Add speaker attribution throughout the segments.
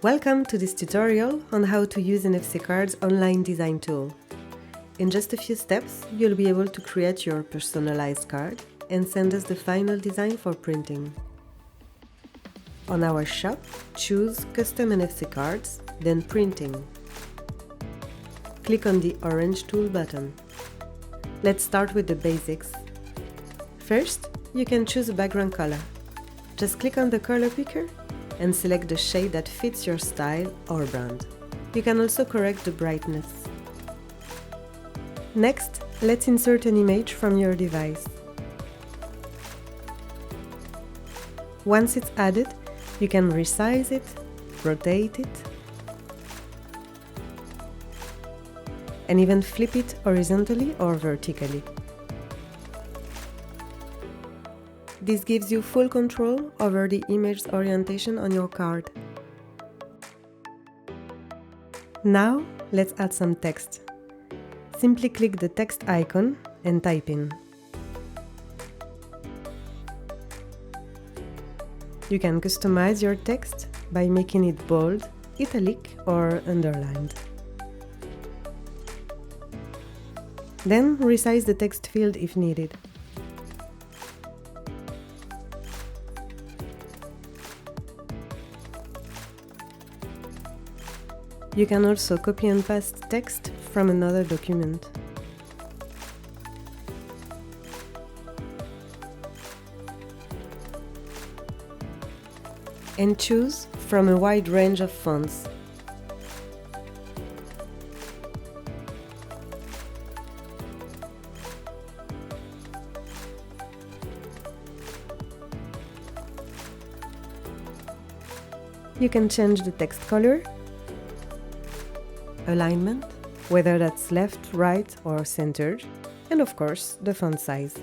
Speaker 1: Welcome to this tutorial on how to use NFC.CARDS online design tool. In just a few steps, you'll be able to create your personalized card and send us the final design for printing. On our shop, choose Custom NFC Cards, then Printing. Click on the orange tool button. Let's start with the basics. First, you can choose a background color. Just click on the color picker and select the shade that fits your style or brand. You can also correct the brightness. Next, let's insert an image from your device. Once it's added, you can resize it, rotate it, and even flip it horizontally or vertically. This gives you full control over the image's orientation on your card. Now, let's add some text. Simply click the text icon and type in. You can customize your text by making it bold, italic, or underlined. Then resize the text field if needed. You can also copy and paste text from another document. And choose from a wide range of fonts. You can change the text color, alignment, whether that's left, right, or centered, and of course, the font size.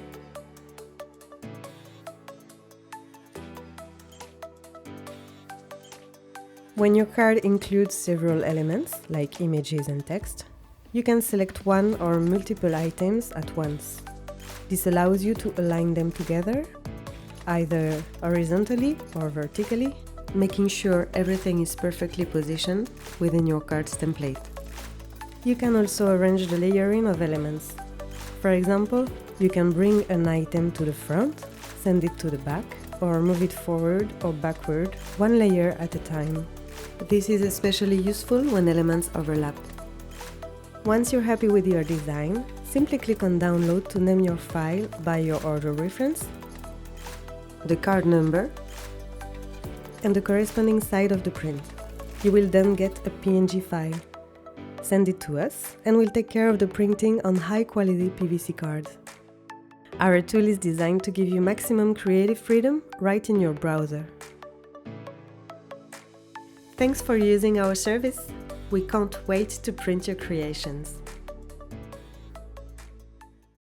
Speaker 1: When your card includes several elements, like images and text, you can select one or multiple items at once. This allows you to align them together, either horizontally or vertically, making sure everything is perfectly positioned within your card's template. You can also arrange the layering of elements. For example, you can bring an item to the front, send it to the back, or move it forward or backward, one layer at a time. This is especially useful when elements overlap. Once you're happy with your design, simply click on Download to name your file by your order reference, the card number, and the corresponding side of the print. You will then get a PNG file. Send it to us, and we'll take care of the printing on high-quality PVC cards. Our tool is designed to give you maximum creative freedom right in your browser. Thanks for using our service. We can't wait to print your creations.